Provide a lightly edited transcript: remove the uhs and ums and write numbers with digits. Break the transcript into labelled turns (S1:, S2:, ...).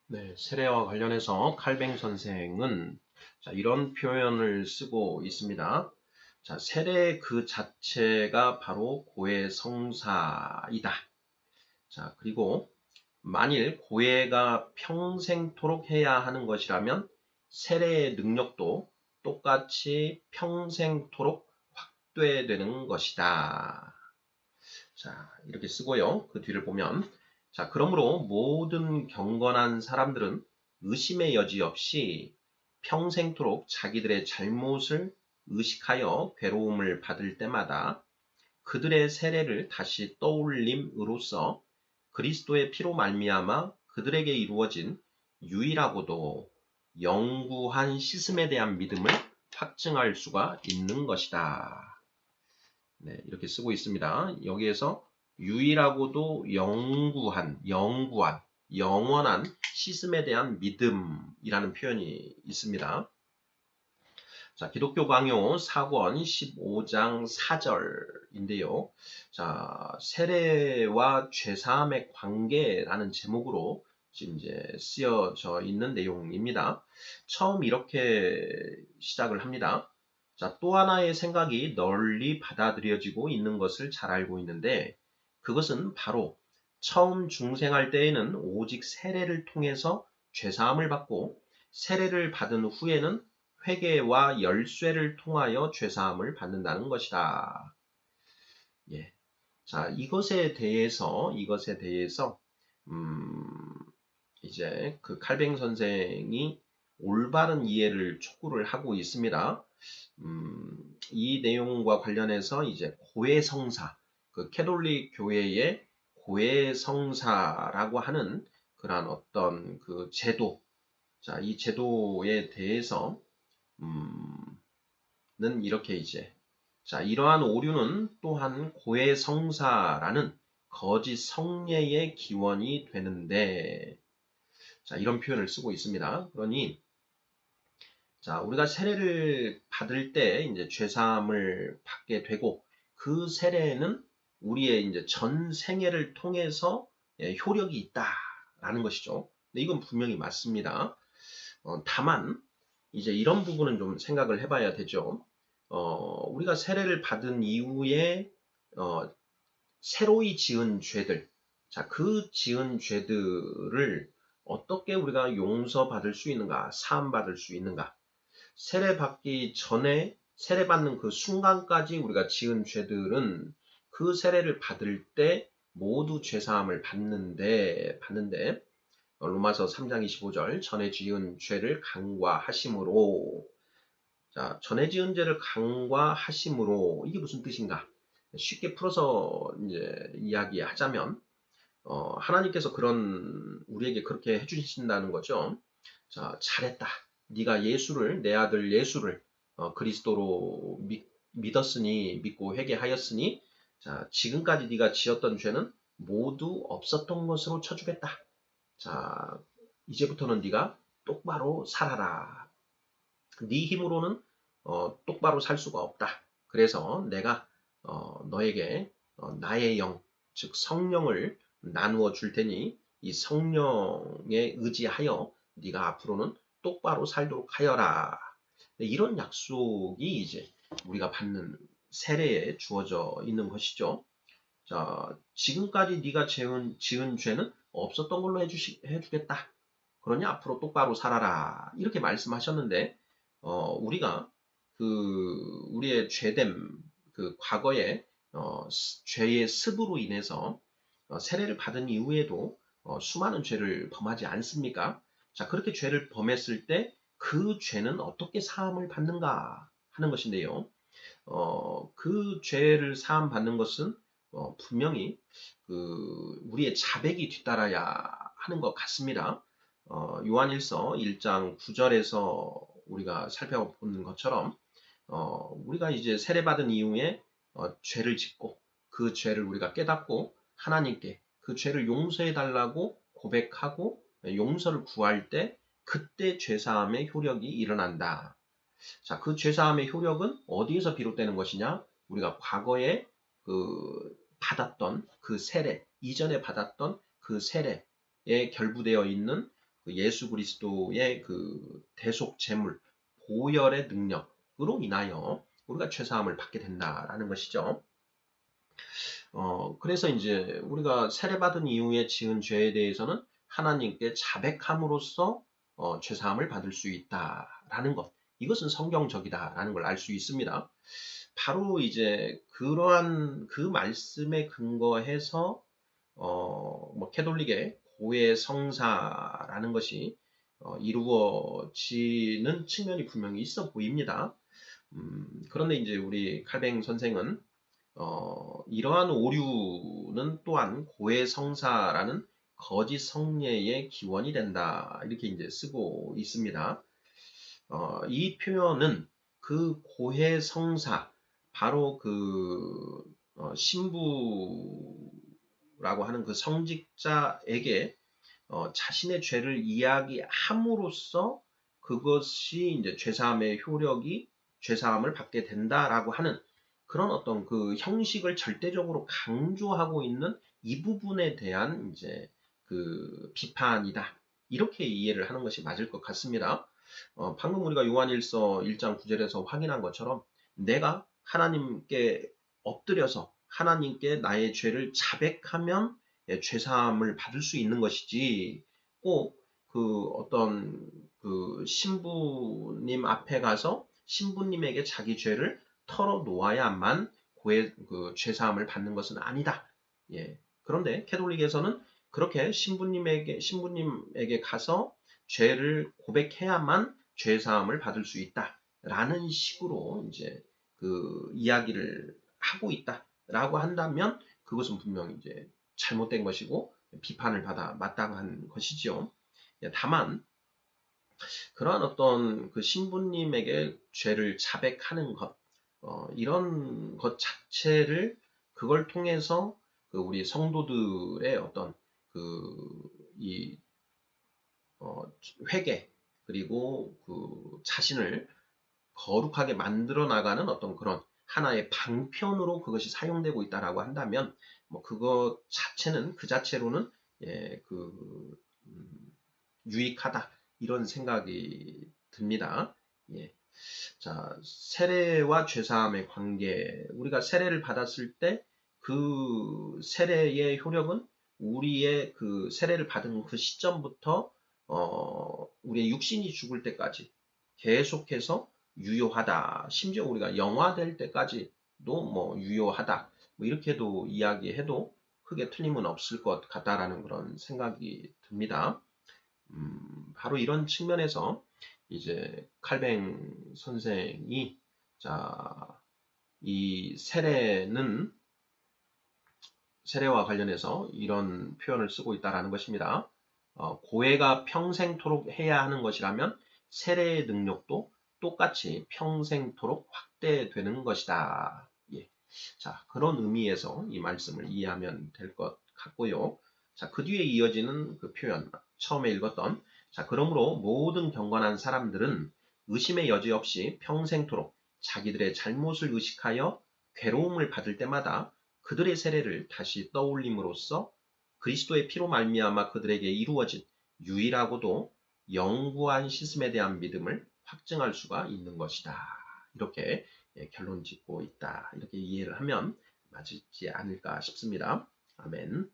S1: 네, 세례와 관련해서 칼뱅 선생은 이런 표현을 쓰고 있습니다. 세례 그 자체가 바로 고해성사이다. 그리고 만일 고해가 평생토록 해야 하는 것이라면 세례의 능력도 똑같이 평생토록 확대되는 것이다. 이렇게 쓰고요. 그 뒤를 보면 그러므로 모든 경건한 사람들은 의심의 여지 없이 평생토록 자기들의 잘못을 의식하여 괴로움을 받을 때마다 그들의 세례를 다시 떠올림으로써 그리스도의 피로 말미암아 그들에게 이루어진 유일하고도 영구한 씻음에 대한 믿음을 확증할 수가 있는 것이다. 네, 이렇게 쓰고 있습니다. 여기에서 유일하고도 영원한 씻음에 대한 믿음이라는 표현이 있습니다. 기독교 강요 4권 15장 4절인데요. 세례와 죄사함의 관계라는 제목으로 지금 이제 쓰여져 있는 내용입니다. 처음 이렇게 시작을 합니다. 또 하나의 생각이 널리 받아들여지고 있는 것을 잘 알고 있는데 그것은 바로 처음 중생할 때에는 오직 세례를 통해서 죄사함을 받고 세례를 받은 후에는 회개와 열쇠를 통하여 죄사함을 받는다는 것이다. 예. 이것에 대해서 이제 그 칼뱅 선생이 올바른 이해를 촉구를 하고 있습니다. 이 내용과 관련해서 이제 고해성사, 그 캐톨릭 교회의 고해성사라고 하는 그러한 어떤 그 제도, 이 제도에 대해서 는 이렇게 이제 이러한 오류는 또한 고해성사라는 거짓 성례의 기원이 되는데 이런 표현을 쓰고 있습니다. 그러니 우리가 세례를 받을 때 이제 죄사함을 받게 되고 그 세례는 우리의 이제 전 생애를 통해서 효력이 있다라는 것이죠. 근데 이건 분명히 맞습니다. 다만 이제 이런 부분은 좀 생각을 해봐야 되죠. 우리가 세례를 받은 이후에 새로이 지은 죄들, 그 지은 죄들을 어떻게 우리가 용서받을 수 있는가, 사함받을 수 있는가? 세례받기 전에 세례받는 그 순간까지 우리가 지은 죄들은 그 세례를 받을 때 모두 죄사함을 받는데 로마서 3장 25절 전에 지은 죄를 간과하심으로 전에 지은 죄를 간과하심으로 이게 무슨 뜻인가? 쉽게 풀어서 이제 이야기하자면 하나님께서 우리에게 그렇게 해주신다는 거죠. 잘했다. 네가 내 아들 예수를 그리스도로 믿고 회개하였으니 지금까지 네가 지었던 죄는 모두 없었던 것으로 쳐주겠다. 이제부터는 네가 똑바로 살아라. 네 힘으로는 똑바로 살 수가 없다. 그래서 내가 너에게 나의 영, 즉 성령을 나누어 줄 테니 이 성령에 의지하여 네가 앞으로는 똑바로 살도록 하여라. 이런 약속이 이제 우리가 받는 세례에 주어져 있는 것이죠. 지금까지 네가 지은 죄는 없었던 걸로 해주겠다. 그러니 앞으로 똑바로 살아라. 이렇게 말씀하셨는데 우리가 우리의 죄됨, 그 과거의 죄의 습으로 인해서 세례를 받은 이후에도 수많은 죄를 범하지 않습니까? 그렇게 죄를 범했을 때 그 죄는 어떻게 사함을 받는가 하는 것인데요. 그 죄를 사함 받는 것은 분명히 우리의 자백이 뒤따라야 하는 것 같습니다. 요한일서 1장 9절에서 우리가 살펴보는 것처럼 우리가 이제 세례받은 이후에 죄를 짓고 그 죄를 우리가 깨닫고 하나님께 그 죄를 용서해 달라고 고백하고 용서를 구할 때 그때 죄사함의 효력이 일어난다. 그 죄사함의 효력은 어디에서 비롯되는 것이냐? 우리가 과거에 받았던 그 세례, 이전에 받았던 그 세례에 결부되어 있는 그 예수 그리스도의 그 대속 제물 보혈의 능력으로 인하여 우리가 죄사함을 받게 된다라는 것이죠. 그래서 이제 우리가 세례받은 이후에 지은 죄에 대해서는 하나님께 자백함으로써 죄사함을 받을 수 있다라는 것. 이것은 성경적이다라는 걸 알 수 있습니다. 바로 이제 그러한 그 말씀에 근거해서 뭐 캐톨릭의 고해 성사라는 것이 이루어지는 측면이 분명히 있어 보입니다. 그런데 이제 우리 칼뱅 선생은 이러한 오류는 또한 고해성사라는 거짓 성례의 기원이 된다. 이렇게 이제 쓰고 있습니다. 이 표현은 그 고해성사, 바로 그 신부라고 하는 그 성직자에게 자신의 죄를 이야기함으로써 그것이 이제 죄사함의 효력이 죄사함을 받게 된다라고 하는 그런 어떤 그 형식을 절대적으로 강조하고 있는 이 부분에 대한 이제 그 비판이다. 이렇게 이해를 하는 것이 맞을 것 같습니다. 방금 우리가 요한일서 1장 9절에서 확인한 것처럼 내가 하나님께 엎드려서 하나님께 나의 죄를 자백하면 죄사함을 받을 수 있는 것이지 꼭 그 어떤 그 신부님 앞에 가서 신부님에게 자기 죄를 털어놓아야만 그 죄사함을 받는 것은 아니다. 예. 그런데 캐톨릭에서는 그렇게 신부님에게 가서 죄를 고백해야만 죄사함을 받을 수 있다라는 식으로 이제 그 이야기를 하고 있다라고 한다면 그것은 분명히 이제 잘못된 것이고 비판을 받아 마땅한 것이지요. 다만 그러한 어떤 그 신부님에게 죄를 자백하는 것, 이런 것 자체를 그걸 통해서 그 우리 성도들의 어떤 그이 회개 그리고 그 자신을 거룩하게 만들어 나가는 어떤 그런 하나의 방편으로 그것이 사용되고 있다라고 한다면 뭐 그것 자체는 그 자체로는 유익하다 이런 생각이 듭니다. 예. 자, 세례와 죄사함의 관계. 우리가 세례를 받았을 때 그 세례의 효력은 우리의 그 세례를 받은 그 시점부터 우리의 육신이 죽을 때까지 계속해서 유효하다. 심지어 우리가 영화될 때까지도 뭐 유효하다. 뭐 이렇게도 이야기해도 크게 틀림은 없을 것 같다라는 그런 생각이 듭니다. 바로 이런 측면에서 이제 칼뱅 선생이 이 세례와 관련해서 이런 표현을 쓰고 있다라는 것입니다. 고해가 평생토록 해야 하는 것이라면 세례의 능력도 똑같이 평생토록 확대되는 것이다. 예. 자, 그런 의미에서 이 말씀을 이해하면 될 것 같고요. 자, 그 뒤에 이어지는 그 표현, 처음에 읽었던, 자, 그러므로 모든 경건한 사람들은 의심의 여지 없이 평생토록 자기들의 잘못을 의식하여 괴로움을 받을 때마다 그들의 세례를 다시 떠올림으로써 그리스도의 피로 말미암아 그들에게 이루어진 유일하고도 영구한 씻음에 대한 믿음을 확증할 수가 있는 것이다. 이렇게 결론 짓고 있다. 이렇게 이해를 하면 맞지 않을까 싶습니다. 아멘.